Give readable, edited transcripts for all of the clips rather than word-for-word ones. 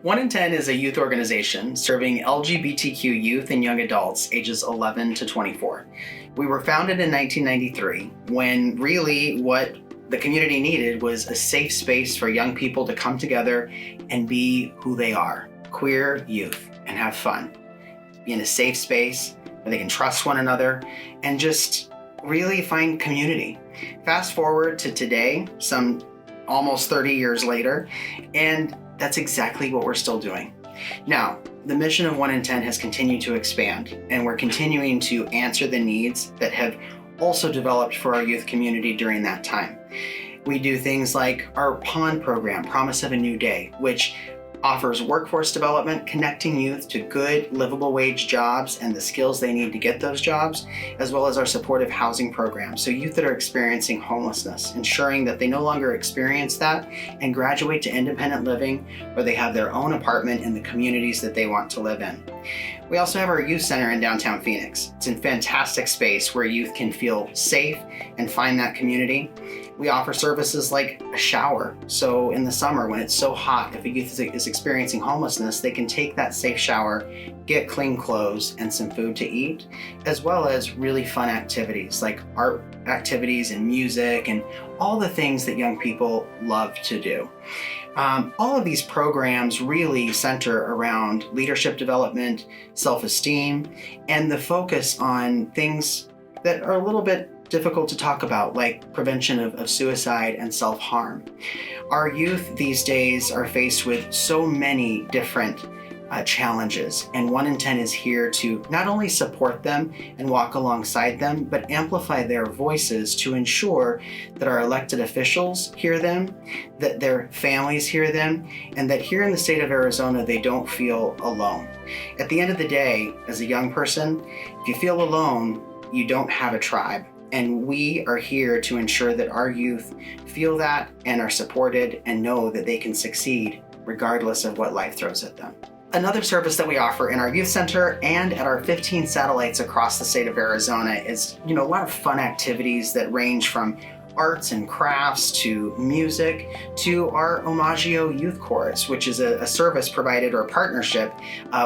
1 in 10 is a youth organization serving LGBTQ youth and young adults ages 11 to 24. We were founded in 1993 when really what the community needed was a safe space for young people to come together and be who they are, queer youth, and have fun. Be in a safe space where they can trust one another and just really find community. Fast forward to today, some almost 30 years later, and that's exactly what we're still doing. Now, the mission of 1 in 10 has continued to expand, and we're continuing to answer the needs that have also developed for our youth community during that time. We do things like our POND program, Promise of a New Day, which offers workforce development, connecting youth to good, livable wage jobs and the skills they need to get those jobs, as well as our supportive housing program. So youth that are experiencing homelessness, ensuring that they no longer experience that and graduate to independent living where they have their own apartment in the communities that they want to live in. We also have our youth center in downtown Phoenix. It's a fantastic space where youth can feel safe and find that community. We offer services like a shower. So in the summer when it's so hot, if a youth is experiencing homelessness, they can take that safe shower, get clean clothes and some food to eat, as well as really fun activities like art activities and music and all the things that young people love to do. All of these programs really center around leadership development, self-esteem, and the focus on things that are a little bit difficult to talk about, like prevention of suicide and self-harm. Our youth these days are faced with so many different challenges, and 1 in 10 is here to not only support them and walk alongside them, but amplify their voices to ensure that our elected officials hear them, that their families hear them, and that here in the state of Arizona, they don't feel alone. At the end of the day, as a young person, if you feel alone, you don't have a tribe. And we are here to ensure that our youth feel that and are supported and know that they can succeed regardless of what life throws at them. Another service that we offer in our youth center and at our 15 satellites across the state of Arizona is, a lot of fun activities that range from arts and crafts to music to our Omaggio Youth Chorus, which is a service provided or a partnership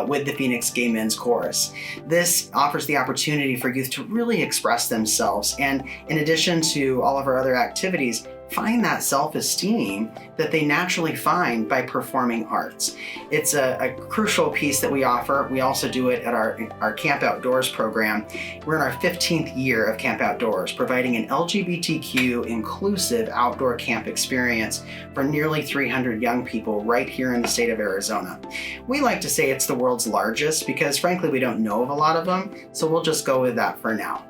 with the Phoenix Gay Men's Chorus. This offers the opportunity for youth to really express themselves, and in addition to all of our other activities, find that self-esteem that they naturally find by performing arts. It's a crucial piece that we offer. We also do it at our Camp Outdoors program. We're in our 15th year of Camp Outdoors, providing an LGBTQ inclusive outdoor camp experience for nearly 300 young people right here in the state of Arizona. We like to say it's the world's largest because frankly we don't know of a lot of them, so we'll just go with that for now.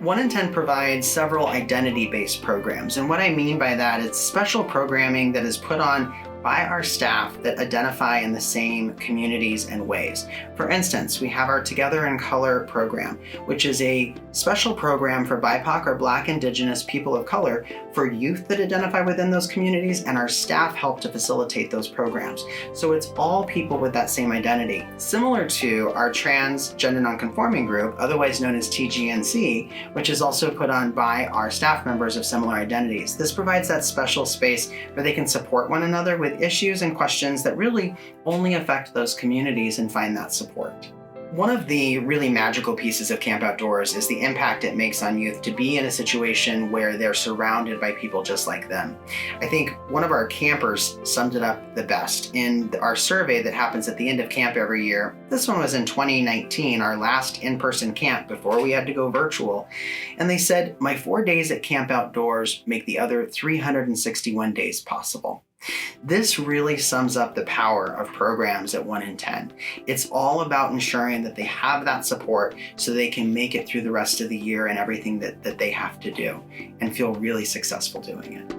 1 in 10 provides several identity-based programs, and what I mean by that is special programming that is put on by our staff that identify in the same communities and ways. For instance, we have our Together in Color program, which is a special program for BIPOC or Black, Indigenous people of color for youth that identify within those communities, and our staff help to facilitate those programs. So it's all people with that same identity. Similar to our trans gender nonconforming group, otherwise known as TGNC, which is also put on by our staff members of similar identities. This provides that special space where they can support one another with issues and questions that really only affect those communities and find that support. One of the really magical pieces of Camp Outdoors is the impact it makes on youth to be in a situation where they're surrounded by people just like them. I think one of our campers summed it up the best in our survey that happens at the end of camp every year. This one was in 2019, our last in-person camp before we had to go virtual. And they said, "My 4 days at Camp Outdoors make the other 361 days possible." This really sums up the power of programs at 1 in 10. It's all about ensuring that they have that support so they can make it through the rest of the year and everything that they have to do and feel really successful doing it.